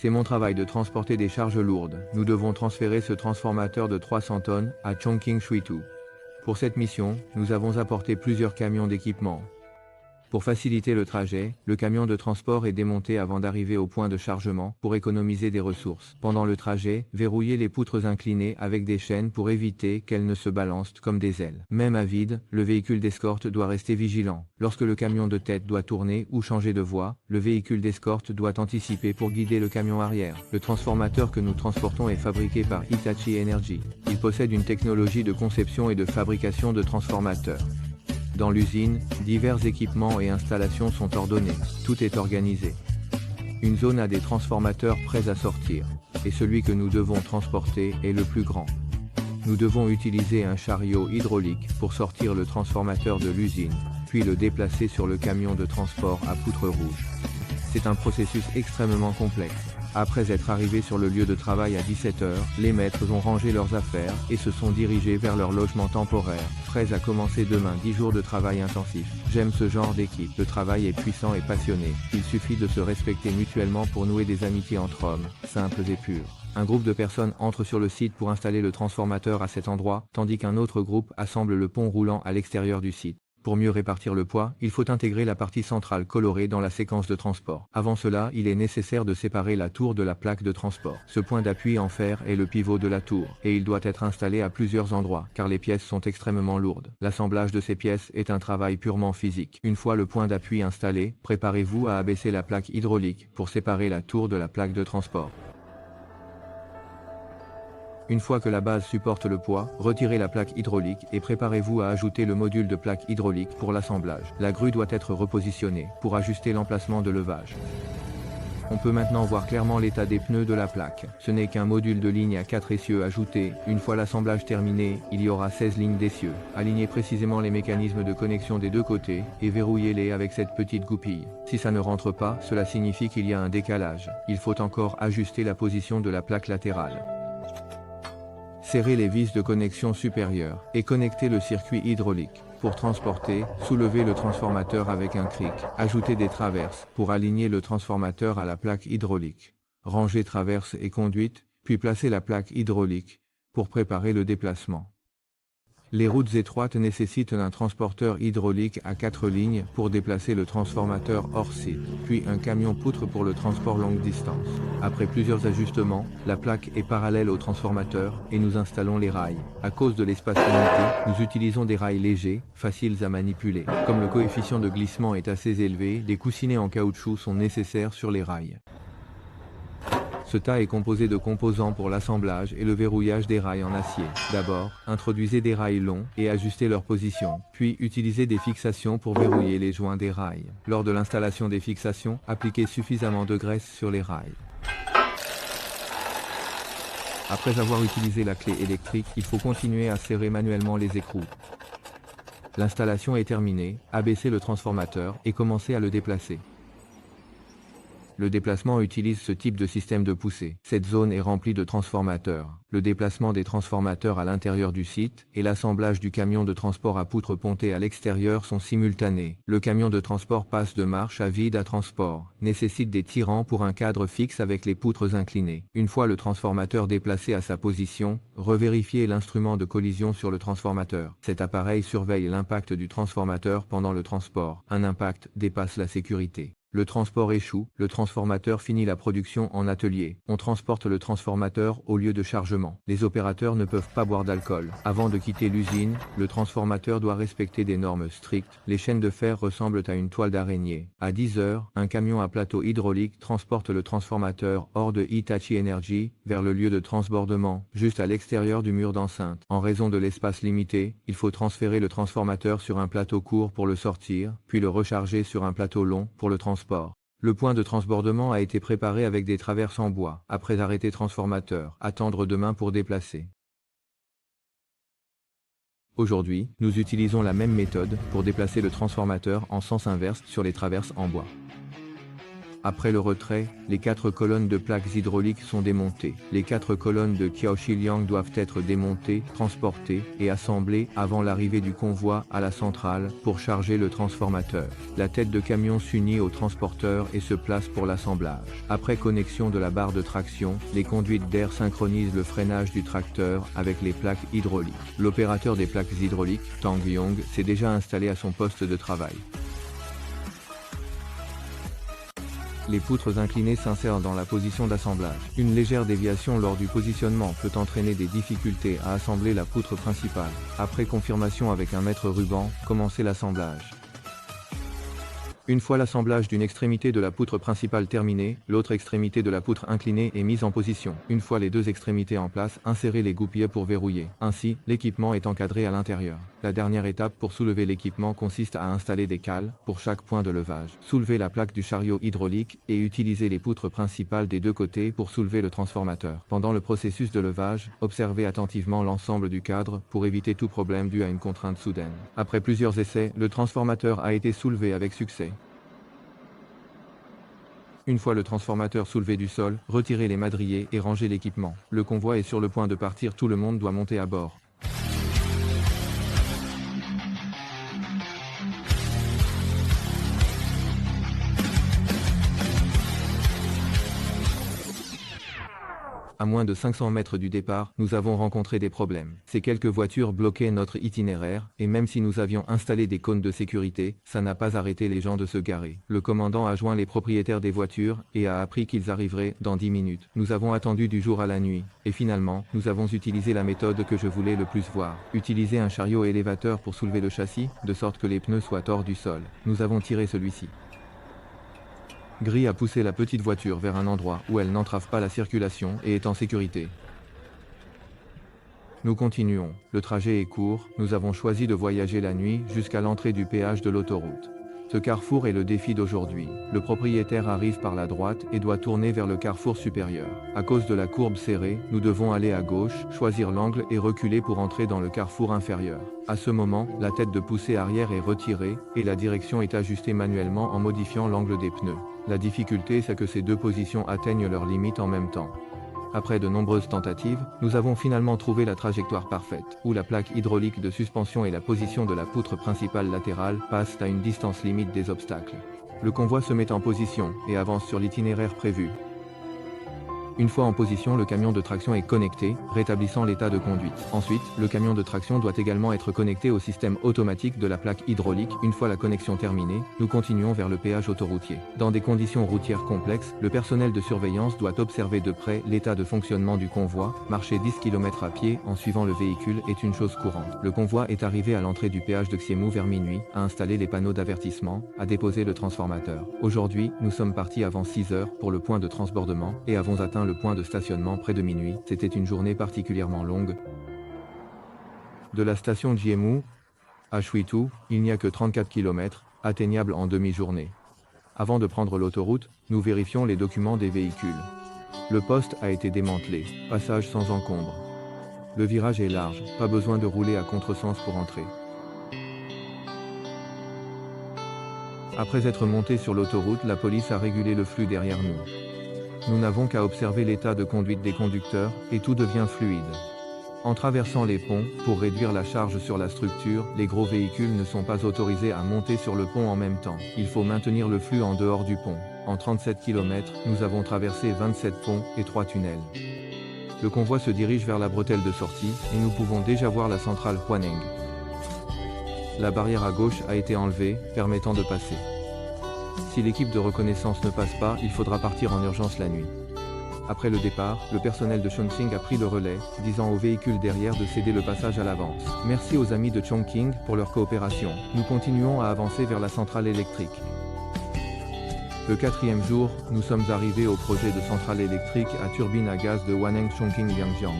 C'est mon travail de transporter des charges lourdes. Nous devons transférer ce transformateur de 300 tonnes à Chongqing Shuitu. Pour cette mission, nous avons apporté plusieurs camions d'équipement. Pour faciliter le trajet, le camion de transport est démonté avant d'arriver au point de chargement pour économiser des ressources. Pendant le trajet, verrouillez les poutres inclinées avec des chaînes pour éviter qu'elles ne se balancent comme des ailes. Même à vide, le véhicule d'escorte doit rester vigilant. Lorsque le camion de tête doit tourner ou changer de voie, le véhicule d'escorte doit anticiper pour guider le camion arrière. Le transformateur que nous transportons est fabriqué par Hitachi Energy. Il possède une technologie de conception et de fabrication de transformateurs. Dans l'usine, divers équipements et installations sont ordonnés. Tout est organisé. Une zone a des transformateurs prêts à sortir. Et celui que nous devons transporter est le plus grand. Nous devons utiliser un chariot hydraulique pour sortir le transformateur de l'usine, puis le déplacer sur le camion de transport à poutre rouge. C'est un processus extrêmement complexe. Après être arrivés sur le lieu de travail à 17 h, les maîtres ont rangé leurs affaires et se sont dirigés vers leur logement temporaire, prêts à commencer demain 10 jours de travail intensif. J'aime ce genre d'équipe. Le travail est puissant et passionné. Il suffit de se respecter mutuellement pour nouer des amitiés entre hommes, simples et purs. Un groupe de personnes entre sur le site pour installer le transformateur à cet endroit, tandis qu'un autre groupe assemble le pont roulant à l'extérieur du site. Pour mieux répartir le poids, il faut intégrer la partie centrale colorée dans la séquence de transport. Avant cela, il est nécessaire de séparer la tour de la plaque de transport. Ce point d'appui en fer est le pivot de la tour, et il doit être installé à plusieurs endroits, car les pièces sont extrêmement lourdes. L'assemblage de ces pièces est un travail purement physique. Une fois le point d'appui installé, préparez-vous à abaisser la plaque hydraulique pour séparer la tour de la plaque de transport. Une fois que la base supporte le poids, retirez la plaque hydraulique et préparez-vous à ajouter le module de plaque hydraulique pour l'assemblage. La grue doit être repositionnée pour ajuster l'emplacement de levage. On peut maintenant voir clairement l'état des pneus de la plaque. Ce n'est qu'un module de ligne à 4 essieux ajouté. Une fois l'assemblage terminé, il y aura 16 lignes d'essieux. Alignez précisément les mécanismes de connexion des deux côtés et verrouillez-les avec cette petite goupille. Si ça ne rentre pas, cela signifie qu'il y a un décalage. Il faut encore ajuster la position de la plaque latérale. Serrez les vis de connexion supérieure et connectez le circuit hydraulique. Pour transporter, soulevez le transformateur avec un cric. Ajoutez des traverses pour aligner le transformateur à la plaque hydraulique. Rangez traverses et conduites, puis placez la plaque hydraulique pour préparer le déplacement. Les routes étroites nécessitent un transporteur hydraulique à 4 lignes pour déplacer le transformateur hors site, puis un camion poutre pour le transport longue distance. Après plusieurs ajustements, la plaque est parallèle au transformateur et nous installons les rails. À cause de l'espace limité, nous utilisons des rails légers, faciles à manipuler. Comme le coefficient de glissement est assez élevé, des coussinets en caoutchouc sont nécessaires sur les rails. Ce tas est composé de composants pour l'assemblage et le verrouillage des rails en acier. D'abord, introduisez des rails longs et ajustez leur position. Puis, utilisez des fixations pour verrouiller les joints des rails. Lors de l'installation des fixations, appliquez suffisamment de graisse sur les rails. Après avoir utilisé la clé électrique, il faut continuer à serrer manuellement les écrous. L'installation est terminée, abaissez le transformateur et commencez à le déplacer. Le déplacement utilise ce type de système de poussée. Cette zone est remplie de transformateurs. Le déplacement des transformateurs à l'intérieur du site et l'assemblage du camion de transport à poutre pontée à l'extérieur sont simultanés. Le camion de transport passe de marche à vide à transport, nécessite des tirants pour un cadre fixe avec les poutres inclinées. Une fois le transformateur déplacé à sa position, revérifiez l'instrument de collision sur le transformateur. Cet appareil surveille l'impact du transformateur pendant le transport. Un impact dépasse la sécurité. Le transport échoue, le transformateur finit la production en atelier. On transporte le transformateur au lieu de chargement. Les opérateurs ne peuvent pas boire d'alcool. Avant de quitter l'usine, le transformateur doit respecter des normes strictes. Les chaînes de fer ressemblent à une toile d'araignée. À 10 h, un camion à plateau hydraulique transporte le transformateur hors de Hitachi Energy vers le lieu de transbordement, juste à l'extérieur du mur d'enceinte. En raison de l'espace limité, il faut transférer le transformateur sur un plateau court pour le sortir, puis le recharger sur un plateau long pour le transport. Le point de transbordement a été préparé avec des traverses en bois. Après arrêter transformateur, attendre demain pour déplacer. Aujourd'hui, nous utilisons la même méthode pour déplacer le transformateur en sens inverse sur les traverses en bois. Après le retrait, les 4 colonnes de plaques hydrauliques sont démontées. Les 4 colonnes de Qiaoshiliang doivent être démontées, transportées et assemblées avant l'arrivée du convoi à la centrale pour charger le transformateur. La tête de camion s'unit au transporteur et se place pour l'assemblage. Après connexion de la barre de traction, les conduites d'air synchronisent le freinage du tracteur avec les plaques hydrauliques. L'opérateur des plaques hydrauliques, Tang Yong, s'est déjà installé à son poste de travail. Les poutres inclinées s'insèrent dans la position d'assemblage. Une légère déviation lors du positionnement peut entraîner des difficultés à assembler la poutre principale. Après confirmation avec un mètre ruban, commencez l'assemblage. Une fois l'assemblage d'une extrémité de la poutre principale terminé, l'autre extrémité de la poutre inclinée est mise en position. Une fois les 2 extrémités en place, insérez les goupillets pour verrouiller. Ainsi, l'équipement est encadré à l'intérieur. La dernière étape pour soulever l'équipement consiste à installer des cales pour chaque point de levage. Soulevez la plaque du chariot hydraulique et utilisez les poutres principales des 2 côtés pour soulever le transformateur. Pendant le processus de levage, observez attentivement l'ensemble du cadre pour éviter tout problème dû à une contrainte soudaine. Après plusieurs essais, le transformateur a été soulevé avec succès. Une fois le transformateur soulevé du sol, retirez les madriers et rangez l'équipement. Le convoi est sur le point de partir, tout le monde doit monter à bord. À moins de 500 mètres du départ, nous avons rencontré des problèmes. Ces quelques voitures bloquaient notre itinéraire, et même si nous avions installé des cônes de sécurité, ça n'a pas arrêté les gens de se garer. Le commandant a joint les propriétaires des voitures et a appris qu'ils arriveraient dans 10 minutes. Nous avons attendu du jour à la nuit, et finalement, nous avons utilisé la méthode que je voulais le plus voir. Utiliser un chariot élévateur pour soulever le châssis, de sorte que les pneus soient hors du sol. Nous avons tiré celui-ci. Gris a poussé la petite voiture vers un endroit où elle n'entrave pas la circulation et est en sécurité. Nous continuons. Le trajet est court, nous avons choisi de voyager la nuit jusqu'à l'entrée du péage de l'autoroute. Ce carrefour est le défi d'aujourd'hui. Le propriétaire arrive par la droite et doit tourner vers le carrefour supérieur. À cause de la courbe serrée, nous devons aller à gauche, choisir l'angle et reculer pour entrer dans le carrefour inférieur. À ce moment, la tête de poussée arrière est retirée et la direction est ajustée manuellement en modifiant l'angle des pneus. La difficulté, c'est que ces 2 positions atteignent leurs limites en même temps. Après de nombreuses tentatives, nous avons finalement trouvé la trajectoire parfaite, où la plaque hydraulique de suspension et la position de la poutre principale latérale passent à une distance limite des obstacles. Le convoi se met en position et avance sur l'itinéraire prévu. Une fois en position, le camion de traction est connecté, rétablissant l'état de conduite. Ensuite, le camion de traction doit également être connecté au système automatique de la plaque hydraulique. Une fois la connexion terminée, nous continuons vers le péage autoroutier. Dans des conditions routières complexes, le personnel de surveillance doit observer de près l'état de fonctionnement du convoi. Marcher 10 km à pied en suivant le véhicule est une chose courante. Le convoi est arrivé à l'entrée du péage de Xiemu vers minuit, a installé les panneaux d'avertissement, a déposé le transformateur. Aujourd'hui, nous sommes partis avant 6 heures pour le point de transbordement et avons atteint le point de stationnement près de minuit. C'était une journée particulièrement longue. De la station Xiemu à Shuitu, il n'y a que 34 km, atteignables en demi-journée. Avant de prendre l'autoroute, nous vérifions les documents des véhicules. Le poste a été démantelé, passage sans encombre. Le virage est large, pas besoin de rouler à contresens pour entrer. Après être monté sur l'autoroute, la police a régulé le flux derrière nous. Nous n'avons qu'à observer l'état de conduite des conducteurs, et tout devient fluide. En traversant les ponts, pour réduire la charge sur la structure, les gros véhicules ne sont pas autorisés à monter sur le pont en même temps. Il faut maintenir le flux en dehors du pont. En 37 km, nous avons traversé 27 ponts et 3 tunnels. Le convoi se dirige vers la bretelle de sortie, et nous pouvons déjà voir la centrale Huaneng. La barrière à gauche a été enlevée, permettant de passer. Si l'équipe de reconnaissance ne passe pas, il faudra partir en urgence la nuit. Après le départ, le personnel de Chongqing a pris le relais, disant aux véhicules derrière de céder le passage à l'avance. Merci aux amis de Chongqing pour leur coopération. Nous continuons à avancer vers la centrale électrique. Le 4e jour, nous sommes arrivés au projet de centrale électrique à turbine à gaz de Huaneng Chongqing Liangjiang.